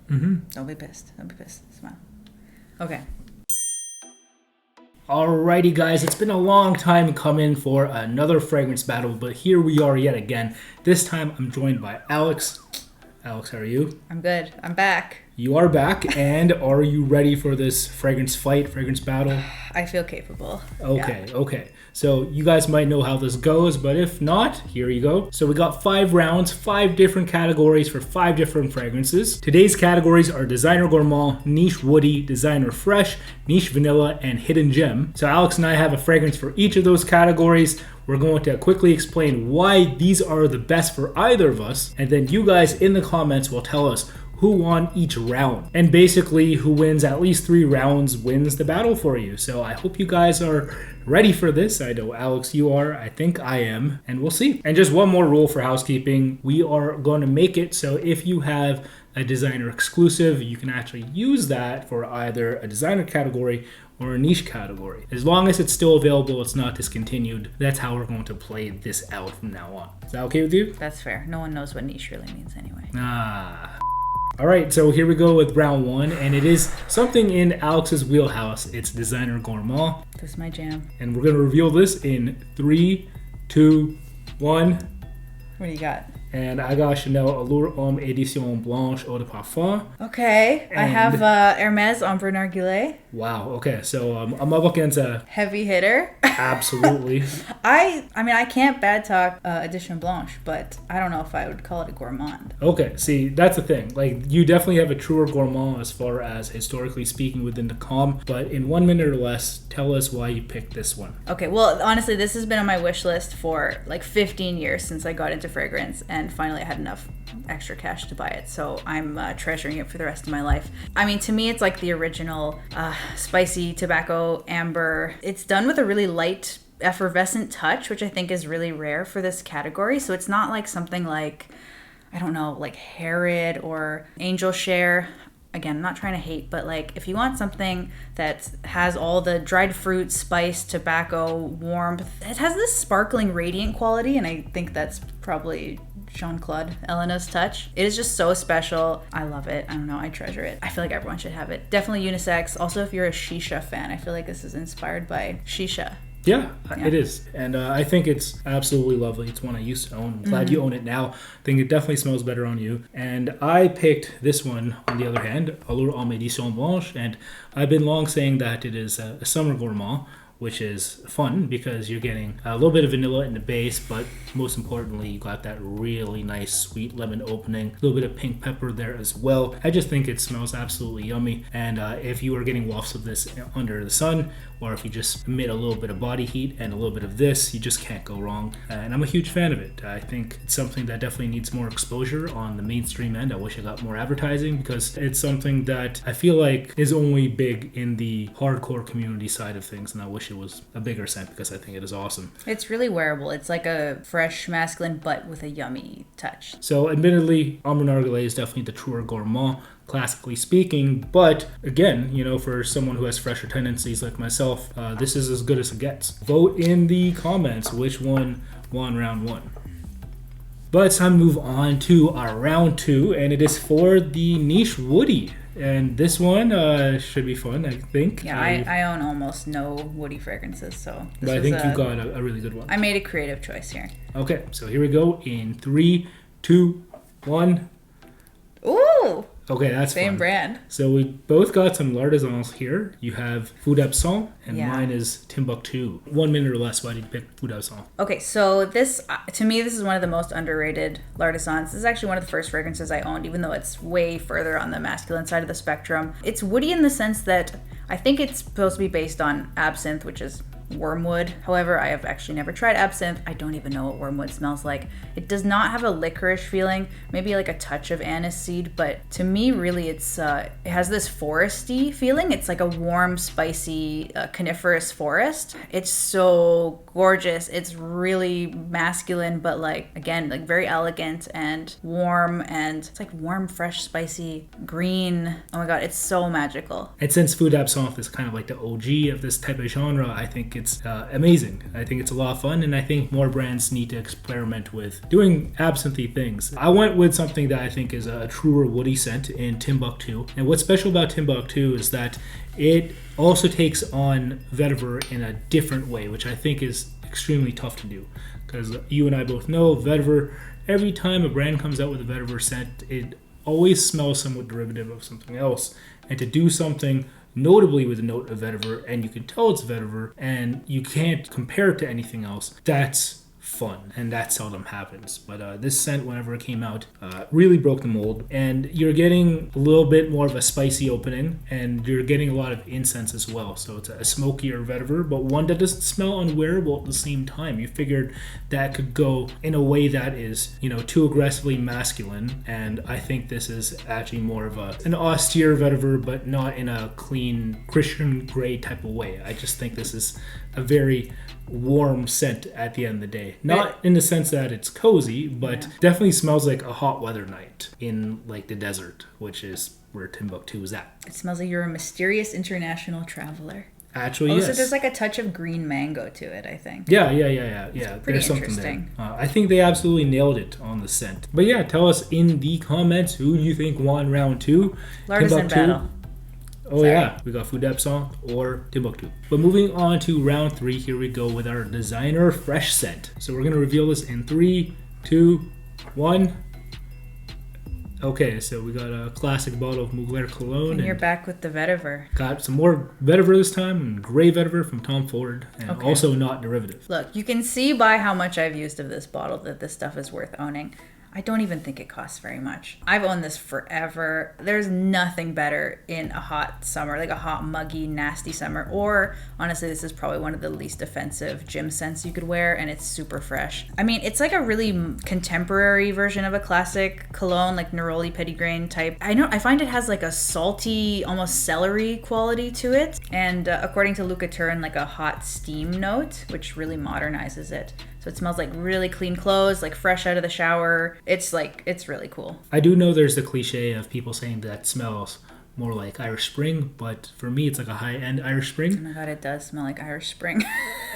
Don't be pissed. Don't be pissed. Smile. Okay. Alrighty guys, it's been a long time coming for another fragrance battle, but here we are yet again. This time I'm joined by Alex. Alex, how are you? I'm good. I'm back. You are back, and are you ready for this fragrance fight, fragrance battle? I feel capable. Okay. So you guys might know how this goes, but if not, here you go. So we got 5 rounds, 5 different categories for 5 different fragrances. Today's categories are Designer Gourmand, Niche Woody, Designer Fresh, Niche Vanilla, and Hidden Gem. So Alex and I have a fragrance for each of those categories. We're going to quickly explain why these are the best for either of us, and then you guys in the comments will tell us who won each round. And basically, who wins at least 3 rounds wins the battle for you. So I hope you guys are ready for this. I know, Alex, you are. I think I am. And we'll see. And just one more rule for housekeeping. We are going to make it so if you have a designer exclusive, you can actually use that for either a designer category or a niche category. As long as it's still available, it's not discontinued. That's how we're going to play this out from now on. Is that okay with you? That's fair. No one knows what niche really means anyway. All right, so here we go with round 1, and it is something in Alex's wheelhouse. It's Designer Gourmand. This is my jam. And we're going to reveal this in 3, 2, 1. What do you got? And I got Chanel Allure, Homme, Édition, Blanche, Eau de Parfum. Okay, I have Hermès, Ambre, Narguilè. Wow, okay, so I'm up against a... heavy hitter. Absolutely. I mean, I can't bad talk Édition Blanche, but I don't know if I would call it a gourmand. Okay, see, that's the thing. Like, you definitely have a truer gourmand as far as historically speaking within the com, but in 1 minute or less, tell us why you picked this one. Okay, well, honestly, this has been on my wish list for like 15 years since I got into fragrance, and finally I had enough extra cash to buy it, so I'm treasuring it for the rest of my life. I mean, to me, it's like the original spicy tobacco amber. It's done with a really light effervescent touch, which I think is really rare for this category. So it's not like something like, I don't know, like Herod or Angel Share. Again, I'm not trying to hate, but like if you want something that has all the dried fruit, spice, tobacco, warmth, it has this sparkling, radiant quality, and I think that's probably Jean-Claude Elena's touch. It is just so special. I love it. I don't know. I treasure it. I feel like everyone should have it. Definitely unisex. Also, if you're a shisha fan, I feel like this is inspired by shisha. Yeah, it is. And I think it's absolutely lovely. It's one I used to own. I'm glad you own it now. I think it definitely smells better on you. And I picked this one, on the other hand, Allure Homme Édition Blanche. And I've been long saying that it is a summer gourmand, which is fun because you're getting a little bit of vanilla in the base, but most importantly, you got that really nice sweet lemon opening, a little bit of pink pepper there as well. I just think it smells absolutely yummy. And if you are getting wafts of this under the sun, or if you just emit a little bit of body heat and a little bit of this, you just can't go wrong. And I'm a huge fan of it. I think it's something that definitely needs more exposure on the mainstream end. I wish I got more advertising because it's something that I feel like is only big in the hardcore community side of things, and I wish it was a bigger scent because I think it is awesome. It's really wearable. It's like a fresh masculine but with a yummy touch. So admittedly, Ambre Narguilè is definitely the truer gourmand, classically speaking, but again, you know, for someone who has fresher tendencies like myself, this is as good as it gets. Vote in the comments which one won round 1. But it's time to move on to our round 2, and it is for the Niche Woody. And this one should be fun, I think. Yeah, I own almost no woody fragrances, so but I think you got a really good one. I made a creative choice here. Okay, so here we go in 3, 2, 1. Ooh! Okay, that's Same fun. brand. So we both got some L'Artisans here. You have Food Absent, and mine is Timbuktu. 1 minute or less, why did you pick Food Absent? Okay, so this, to me, this is one of the most underrated L'Artisans. This is actually one of the first fragrances I owned, even though it's way further on the masculine side of the spectrum. It's woody in the sense that I think it's supposed to be based on absinthe, which is wormwood. However, I have actually never tried absinthe. I don't even know what wormwood smells like. It does not have a licorice feeling, maybe like a touch of anise seed, but to me, really, it has this foresty feeling. It's like a warm, spicy, coniferous forest. It's so gorgeous. It's really masculine, but like, again, like very elegant and warm, and it's like warm, fresh, spicy green. Oh my God, it's so magical. And since Food Absinthe is kind of like the OG of this type of genre, I think it's amazing. I think it's a lot of fun, and I think more brands need to experiment with doing absinthe things. I went with something that I think is a truer woody scent in Timbuktu. And what's special about Timbuktu is that it also takes on vetiver in a different way, which I think is extremely tough to do. Because you and I both know vetiver, every time a brand comes out with a vetiver scent, it always smells somewhat derivative of something else. And to do something notably with a note of vetiver, and you can tell it's vetiver, and you can't compare it to anything else, that's fun, and that seldom happens. But this scent, whenever it came out, really broke the mold, and you're getting a little bit more of a spicy opening, and you're getting a lot of incense as well. So it's a smokier vetiver, but one that doesn't smell unwearable at the same time. You figured that could go in a way that is, too aggressively masculine, and I think this is actually more of an austere vetiver, but not in a clean Christian Grey type of way. I just think this is a very warm scent at the end of the day. Not in the sense that it's cozy, but definitely smells like a hot weather night in like the desert, which is where Timbuktu is at. It smells like you're a mysterious international traveler. Actually, also, yes. There's like a touch of green mango to it, I think. Yeah. Pretty There's something interesting. there. I think they absolutely nailed it on the scent. But yeah, tell us in the comments who you think won round 2. Lartisan battle. Oh yeah, we got Fou d'Absinthe or Timbuktu. But moving on to round 3, here we go with our designer fresh scent. So we're gonna reveal this in 3, 2, 1. Okay, so we got a classic bottle of Mugler Cologne. And you're back with the vetiver. Got some more vetiver this time, and Grey Vetiver from Tom Ford, and also not derivative. Look, you can see by how much I've used of this bottle that this stuff is worth owning. I don't even think it costs very much. I've owned this forever. There's nothing better in a hot summer, like a hot, muggy, nasty summer. Or, honestly, this is probably one of the least offensive gym scents you could wear, and it's super fresh. I mean, it's like a really contemporary version of a classic cologne, like Neroli Petitgrain type. I find it has like a salty, almost celery quality to it. And according to Luca Turin, like a hot steam note, which really modernizes it. So it smells like really clean clothes, like fresh out of the shower. It's really cool. I do know there's the cliche of people saying that smells more like Irish Spring, but for me it's like a high-end Irish Spring. Oh my god, it does smell like Irish Spring.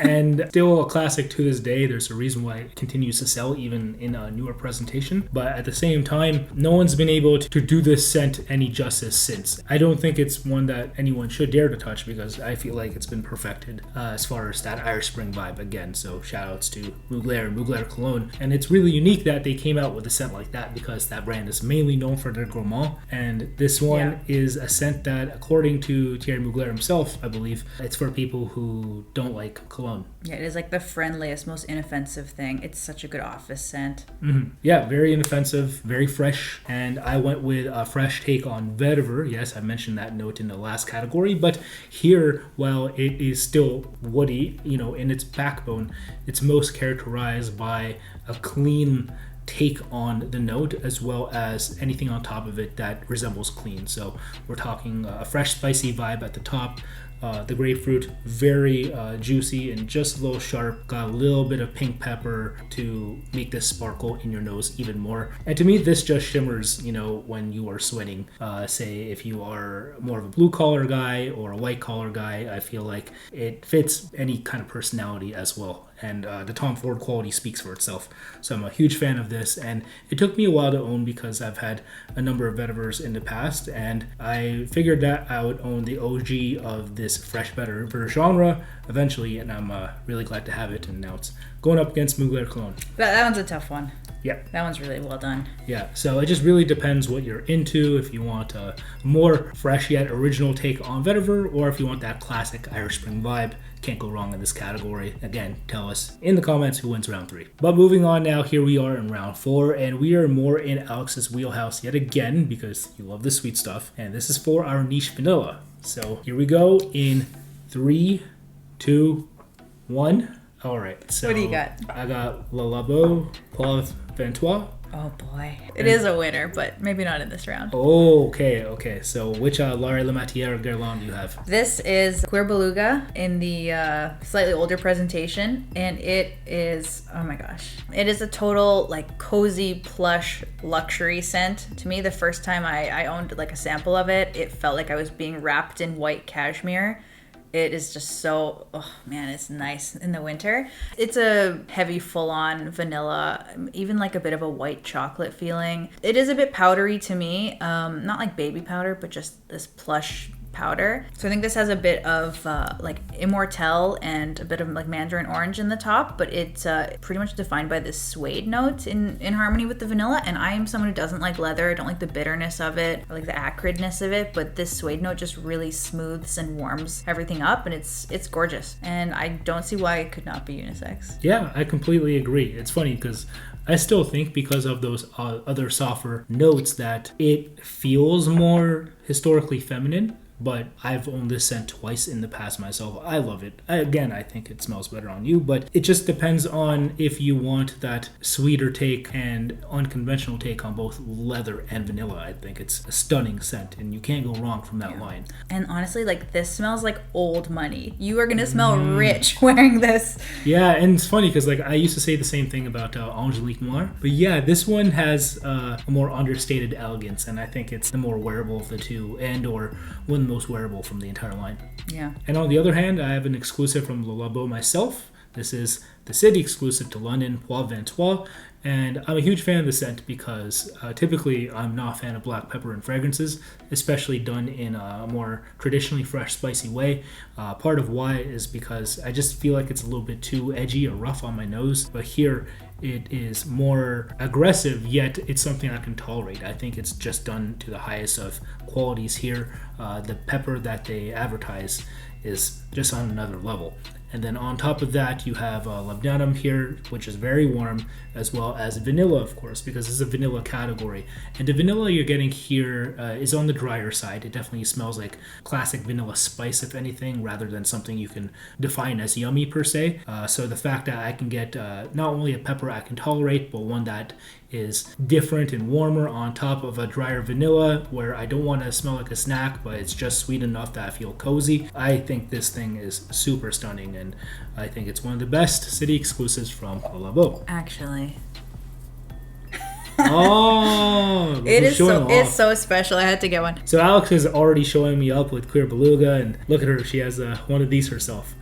And still a classic to this day. There's a reason why it continues to sell even in a newer presentation. But at the same time, no one's been able to do this scent any justice since. I don't think it's one that anyone should dare to touch because I feel like it's been perfected as far as that Irish Spring vibe again. So shoutouts to Mugler and Mugler Cologne. And it's really unique that they came out with a scent like that because that brand is mainly known for their gourmand. And this one is a scent that, according to Thierry Mugler himself, I believe, it's for people who don't like cologne. Yeah, it is like the friendliest, most inoffensive thing. It's such a good office scent. Mm-hmm. Yeah, very inoffensive, very fresh. And I went with a fresh take on vetiver. Yes, I mentioned that note in the last category. But here, while it is still woody, in its backbone, it's most characterized by a clean take on the note as well as anything on top of it that resembles clean. So we're talking a fresh spicy vibe at the top. The grapefruit, very juicy and just a little sharp. Got a little bit of pink pepper to make this sparkle in your nose even more. And to me, this just shimmers, when you are sweating. Say if you are more of a blue collar guy or a white collar guy, I feel like it fits any kind of personality as well. And the Tom Ford quality speaks for itself. So I'm a huge fan of this, and it took me a while to own because I've had a number of vetivers in the past, and I figured that I would own the OG of this fresh vetiver genre eventually, and I'm really glad to have it. And now it's going up against Mugler Cologne. That one's a tough one. Yeah. That one's really well done. Yeah, so it just really depends what you're into, if you want a more fresh yet original take on vetiver, or if you want that classic Irish Spring vibe. Can't go wrong in this category. Again, tell us in the comments who wins round 3. But moving on now, here we are in round 4, and we are more in Alex's wheelhouse yet again because you love the sweet stuff, and this is for our niche vanilla. So here we go in 3, 2, 1. All right. So what do you got? I got Labo Poivre. Oh boy. It is a winner, but maybe not in this round. Oh, okay. So which Larry Lematière Guerlain do you have? This is Cuir Beluga in the slightly older presentation, and it is, oh my gosh. It is a total like cozy plush luxury scent. To me, the first time I owned like a sample of it, it felt like I was being wrapped in white cashmere. It is just so, oh man, it's nice in the winter. It's a heavy full-on vanilla, even like a bit of a white chocolate feeling. It is a bit powdery to me, not like baby powder, but just this plush powder. So I think this has a bit of like immortelle and a bit of like mandarin orange in the top, but it's pretty much defined by this suede note in harmony with the vanilla. And I am someone who doesn't like leather. I don't like the bitterness of it or like the acridness of it, but this suede note just really smooths and warms everything up, and it's gorgeous. And I don't see why it could not be unisex. Yeah, I completely agree. It's funny because I still think because of those other softer notes that it feels more historically feminine. But I've owned this scent twice in the past myself. I love it. Again, I think it smells better on you, but it just depends on if you want that sweeter take and unconventional take on both leather and vanilla. I think it's a stunning scent, and you can't go wrong from that line. And honestly, like, this smells like old money. You are gonna smell rich wearing this. Yeah, and it's funny because like I used to say the same thing about Angelique Noir, but yeah, this one has a more understated elegance, and I think it's the more wearable of the two, and or one of the most wearable from the entire line. Yeah. And on the other hand, I have an exclusive from Le Labo myself. This is the city exclusive to London, Poivre 23, and I'm a huge fan of the scent because typically I'm not a fan of black pepper and fragrances, especially done in a more traditionally fresh, spicy way. Part of why is because I just feel like it's a little bit too edgy or rough on my nose, but here it is more aggressive, yet it's something I can tolerate. I think it's just done to the highest of qualities here. The pepper that they advertise is just on another level. And then on top of that, you have labdanum here, which is very warm, as well as vanilla, of course, because this is a vanilla category. And the vanilla you're getting here is on the drier side. It definitely smells like classic vanilla spice, if anything, rather than something you can define as yummy per se. So the fact that I can get not only a pepper I can tolerate, but one that is different and warmer on top of a drier vanilla where I don't want to smell like a snack, but it's just sweet enough that I feel cozy. I think this thing is super stunning, and I think it's one of the best city exclusives from Le Labo. Actually. Oh, it's so special. I had to get one. So Alex is already showing me up with Cuir Beluga, and look at her, she has one of these herself,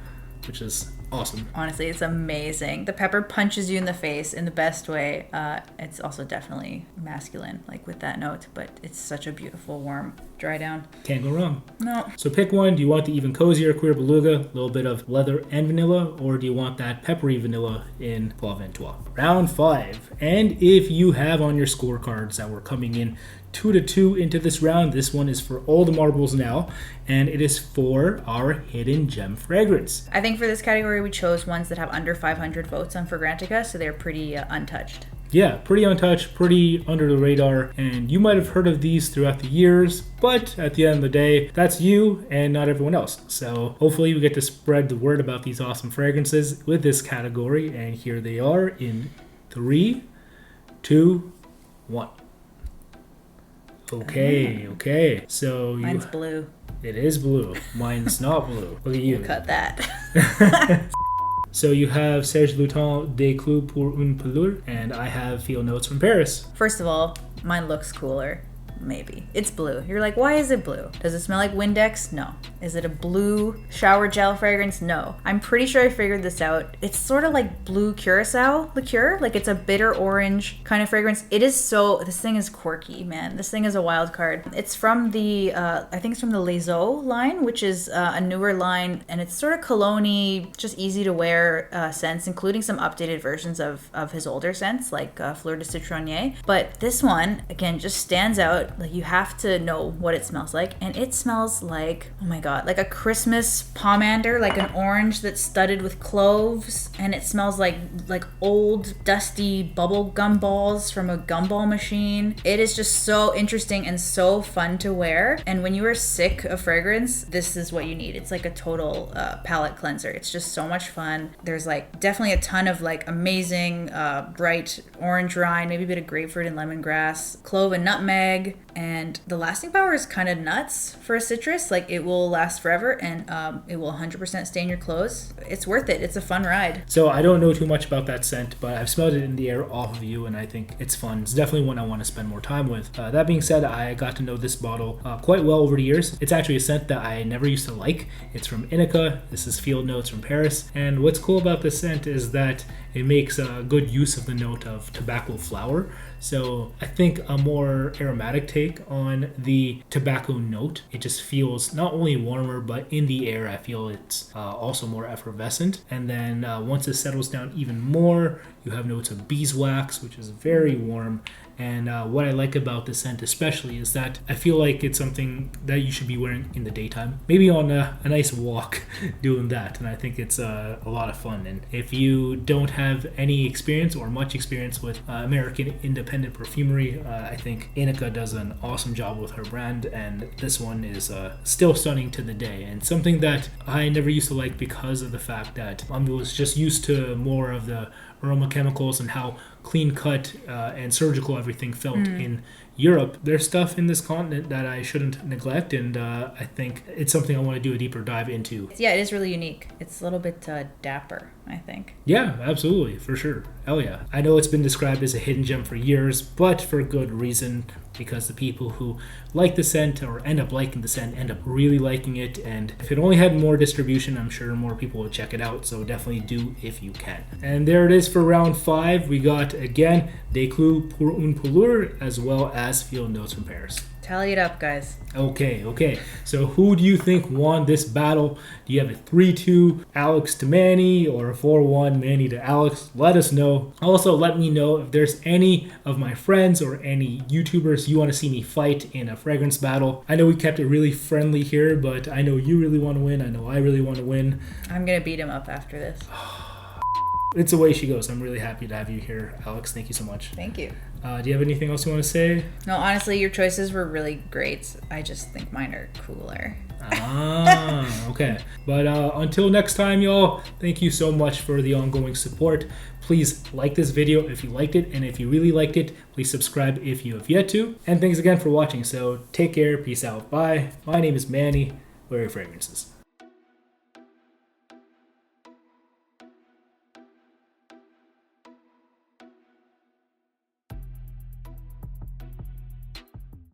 which is awesome. Honestly, it's amazing. The pepper punches you in the face in the best way. It's also definitely masculine, like with that note, but it's such a beautiful, warm dry down. Can't go wrong. No. So pick one. Do you want the even cozier Cuir Beluga, a little bit of leather and vanilla, or do you want that peppery vanilla in Poivre 23? Round 5. And if you have on your scorecards that were coming in 2-2 into this round, this one is for all the marbles now, and it is for our hidden gem fragrance. I think for this category we chose ones that have under 500 votes on Fragrantica, so they're pretty untouched. Yeah, pretty untouched, pretty under the radar, and you might have heard of these throughout the years, but at the end of the day, that's you and not everyone else. So hopefully we get to spread the word about these awesome fragrances with this category, and here they are in 3, 2, 1. Okay. So mine's blue. It is blue. Mine's not blue. Look at you. We'll cut that. So you have Serge Lutens Des clous pour une pelure, and I have Feel Notes from Paris. First of all, mine looks cooler. Maybe. It's blue. You're like, why is it blue? Does it smell like Windex? No. Is it a blue shower gel fragrance? No. I'm pretty sure I figured this out. It's sort of like blue curacao liqueur. Like it's a bitter orange kind of fragrance. This thing is quirky, man. This thing is a wild card. It's from the, I think it's from the Les Eaux line, which is a newer line, and it's sort of cologne-y, just easy to wear scents, including some updated versions of his older scents, like Fleur de Citronnier. But this one, again, just stands out. Like you have to know what it smells like, and it smells like, oh my god, like a Christmas pomander, like an orange that's studded with cloves, and it smells like old dusty bubble gum balls from a gumball machine. It is just so interesting and so fun to wear, and when you are sick of fragrance, this is what you need. It's like a total palette cleanser. It's just so much fun. There's like definitely a ton of like amazing bright orange rind, maybe a bit of grapefruit and lemongrass, clove and nutmeg. and the lasting power is kind of nuts for a citrus. Like, it will last forever, and it will 100% stay in your clothes. It's worth it. It's a fun ride. So I don't know too much about that scent, but I've smelled it in the air off of you, and I think it's fun. It's definitely one I want to spend more time with. That being said, I got to know this bottle quite well over the years. It's actually a scent that I never used to like. It's from Ineke. This is Field Notes from Paris. And what's cool about this scent is that it makes a good use of the note of tobacco flower. So I think a more aromatic take on the tobacco note. It just feels not only warmer, but in the air I feel it's also more effervescent. And then once it settles down even more, you have notes of beeswax, which is very warm. And what I like about this scent especially is that I feel like it's something that you should be wearing in the daytime. Maybe on a nice walk doing that. And I think it's a lot of fun. And if you don't have any experience or much experience with American independent perfumery, I think Ineke does an awesome job with her brand. And this one is still stunning to the day. And something that I never used to like because of the fact that I was just used to more of the aroma chemicals and how clean cut and surgical everything felt in Europe. There's stuff in this continent that I shouldn't neglect, and I think it's something I want to do a deeper dive into. Yeah, it is really unique. It's a little bit dapper, I think. Yeah, absolutely, for sure. Hell yeah. I know it's been described as a hidden gem for years, but for good reason, because the people who like the scent or end up liking the scent end up really liking it. And if it only had more distribution, I'm sure more people would check it out. So definitely do if you can. And there it is for round 5. We got, again, Des Clous pour une pelure, as well as Field Notes from Paris. Tally it up, guys. Okay. So who do you think won this battle? Do you have a 3-2 Alex to Manny or a 4-1 Manny to Alex? Let us know. Also, let me know if there's any of my friends or any YouTubers you want to see me fight in a fragrance battle. I know we kept it really friendly here, but I know you really want to win. I know I really want to win. I'm going to beat him up after this. It's the way she goes. I'm really happy to have you here, Alex. Thank you so much. Thank you. Do you have anything else you want to say? No, honestly, your choices were really great. I just think mine are cooler. Okay. But until next time, y'all, thank you so much for the ongoing support. Please like this video if you liked it, and if you really liked it, please subscribe if you have yet to. And thanks again for watching. So take care. Peace out. Bye. My name is Manny. Wear your fragrances.